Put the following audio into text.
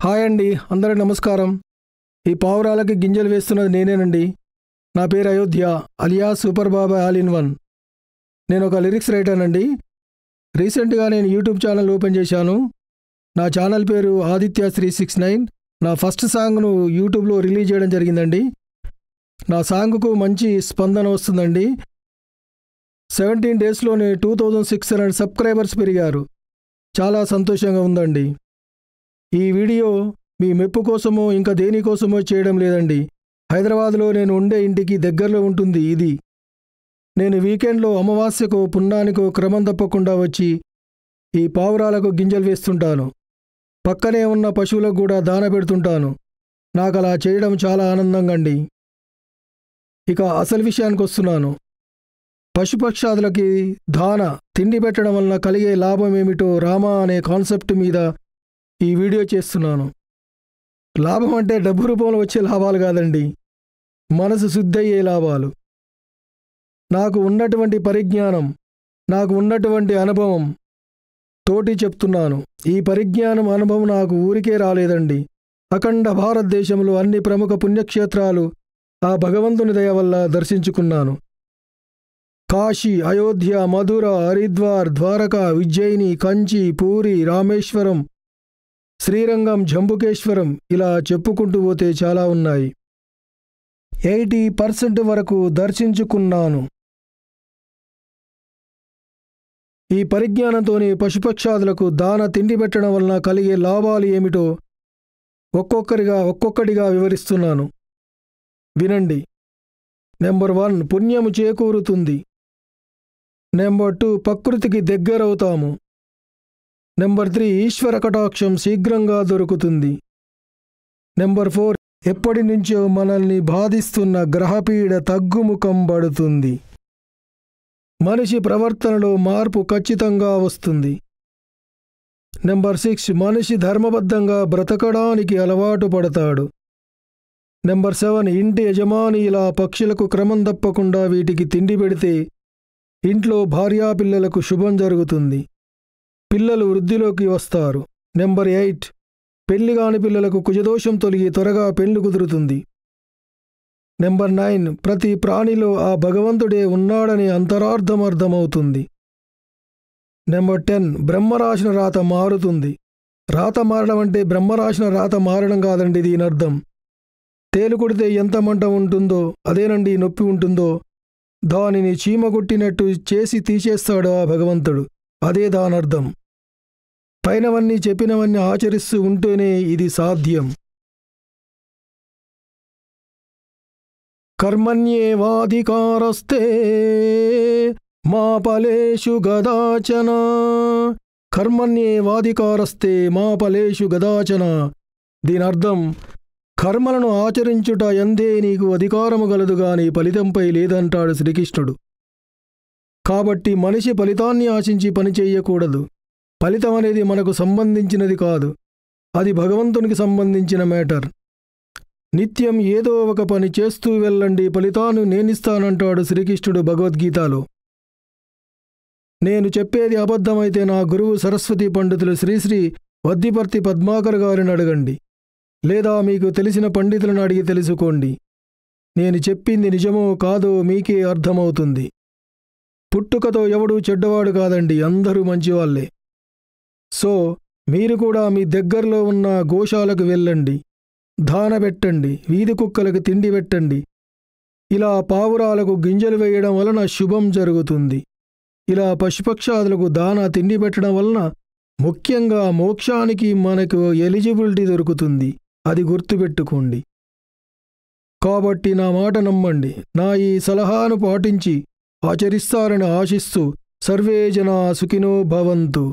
Hi అండి, అందరికీ నమస్కారం. ఈ పావురాలకి గింజలు వేస్తున్నది నేనేనండి. నా పేరు అయోధ్య, అలియా సూపర్ బాబాయ్ ఆల్ ఇన్ వన్. నేను ఒక లిరిక్స్ రైటర్ అండి. రీసెంట్గా నేను యూట్యూబ్ ఛానల్ ఓపెన్ చేశాను. నా ఛానల్ పేరు ఆదిత్య 369. నా ఫస్ట్ సాంగ్ను యూట్యూబ్లో రిలీజ్ చేయడం జరిగిందండి. నా సాంగ్కు మంచి స్పందన వస్తుందండి. 17 డేస్లోనే 2600 సబ్స్క్రైబర్స్ పెరిగారు. చాలా సంతోషంగా ఉందండి. ఈ వీడియో మీ మెప్పు కోసమో ఇంకా దేనికోసమో చేయడం లేదండి. హైదరాబాద్లో నేను ఉండే ఇంటికి దగ్గరలో ఉంటుంది ఇది. నేను వీకెండ్లో అమావాస్యకో పున్నానికో క్రమం తప్పకుండా వచ్చి ఈ పావురాలకు గింజలు వేస్తుంటాను. పక్కనే ఉన్న పశువులకు కూడా దాన పెడుతుంటాను. నాకు అలా చేయడం చాలా ఆనందంగా అండి. ఇక అసలు విషయానికి వస్తున్నాను. పశుపక్షాదులకి దాన తిండి పెట్టడం వలన కలిగే లాభం ఏమిటో రామా అనే కాన్సెప్ట్ మీద ఈ వీడియో చేస్తున్నాను. లాభం అంటే డబ్బు రూపంలో వచ్చే లాభాలు కాదండి, మనసు శుద్ధయ్యే లాభాలు. నాకు ఉన్నటువంటి పరిజ్ఞానం, నాకు ఉన్నటువంటి అనుభవం తోటి చెప్తున్నాను. ఈ పరిజ్ఞానం అనుభవం నాకు ఊరికే రాలేదండి. అఖండ భారతదేశంలో అన్ని ప్రముఖ పుణ్యక్షేత్రాలు ఆ భగవంతుని దయ వల్ల దర్శించుకున్నాను. కాశీ, అయోధ్య, మధుర, హరిద్వార్, ద్వారకా, ఉజ్జయిని, కంచి, పూరి, రామేశ్వరం, శ్రీరంగం, జంబుకేశ్వరం ఇలా చెప్పుకుంటూ పోతే చాలా ఉన్నాయి. 80% వరకు దర్శించుకున్నాను. ఈ పరిజ్ఞానంతోనే పశుపక్షాదులకు దాన తిండి పెట్టడం వలన కలిగే లాభాలు ఏమిటో ఒక్కొక్కటిగా వివరిస్తున్నాను. వినండి. నెంబర్ 1, పుణ్యము చేకూరుతుంది. నెంబర్ 2, ప్రకృతికి దగ్గరవుతాము. నెంబర్ 3, ఈశ్వర కటాక్షం శీఘ్రంగా దొరుకుతుంది. నెంబర్ 4, ఎప్పటి నుంచో మనల్ని బాధిస్తున్న గ్రహపీడ తగ్గుముఖం పడుతుంది. మనిషి ప్రవర్తనలో మార్పు ఖచ్చితంగా వస్తుంది. నెంబర్ 6, మనిషి ధర్మబద్ధంగా బ్రతకడానికి అలవాటు పడతాడు. నెంబర్ 7, ఇంటి యజమాని ఇలా పక్షులకు క్రమం తప్పకుండా వీటికి తిండి పెడితే ఇంట్లో భార్యాపిల్లలకు శుభం జరుగుతుంది. పిల్లలు వృద్ధిలోకి వస్తారు. నెంబర్ 8, పెళ్లిగాని పిల్లలకు కుజదోషం తొలగి త్వరగా పెళ్లి కుదురుతుంది. నెంబర్ 9, ప్రతి ప్రాణిలో ఆ భగవంతుడే ఉన్నాడని అంతరార్థమర్థమవుతుంది. నెంబర్ 10, బ్రహ్మరాసిన రాత మారుతుంది. రాత మారడం అంటే బ్రహ్మరాసిన రాత మారడం కాదండి దీని అర్థం. తేలు కొడితే ఎంత మంట ఉంటుందో అదేనండి నొప్పి ఉంటుందో దానిని చీమగొట్టినట్టు చేసి తీసేస్తాడు ఆ భగవంతుడు. అదే దానర్థం. పైనవన్నీ చెప్పినవన్నీ ఆచరిస్తూ ఉంటేనే ఇది సాధ్యం. కర్మణ్యేవాధికారస్తే మా ఫలేషు గదాచన. కర్మణ్యేవాధికారస్తే మా ఫలేషు గదాచన. దీని అర్థం కర్మలను ఆచరించుట ఎందే నీకు అధికారము గలదు గాని ఫలితంపై లేదంటాడు శ్రీకృష్ణుడు. కాబట్టి మనిషి ఫలితాన్ని ఆశించి పని చేయకూడదు. ఫలితం అనేది మనకు సంబంధించినది కాదు, అది భగవంతునికి సంబంధించిన మ్యాటర్. నిత్యం ఏదో ఒక పని చేస్తూ వెళ్ళండి, ఫలితాన్ని నేనిస్తానంటాడు శ్రీకృష్ణుడు భగవద్గీతలో. నేను చెప్పేది అబద్ధమైతే నా గురువు సరస్వతి పండితులు శ్రీశ్రీ వద్దిపర్తి పద్మాకర్ గారిని అడగండి, లేదా మీకు తెలిసిన పండితులను అడిగి తెలుసుకోండి. నేను చెప్పింది నిజమో కాదో మీకే అర్థమవుతుంది. పుట్టుకతో ఎవడూ చెడ్డవాడు కాదండి, అందరూ మంచివాళ్లే. సో మీరు కూడా మీ దగ్గరలో ఉన్న గోశాలకు వెళ్ళండి, దాన పెట్టండి, వీధి కుక్కలకు తిండి పెట్టండి. ఇలా పావురాలకు గింజలు వేయడం వలన శుభం జరుగుతుంది. ఇలా పశుపక్షాదులకు దాన తిండి పెట్టడం వలన ముఖ్యంగా మోక్షానికి మనకు ఎలిజిబిలిటీ దొరుకుతుంది. అది గుర్తుపెట్టుకోండి. కాబట్టి నా మాట నమ్మండి. నా ఈ సలహాను పాటించి ఆచరిస్తారని ఆశిస్తూ సర్వే జనా సుఖినో భవంతు.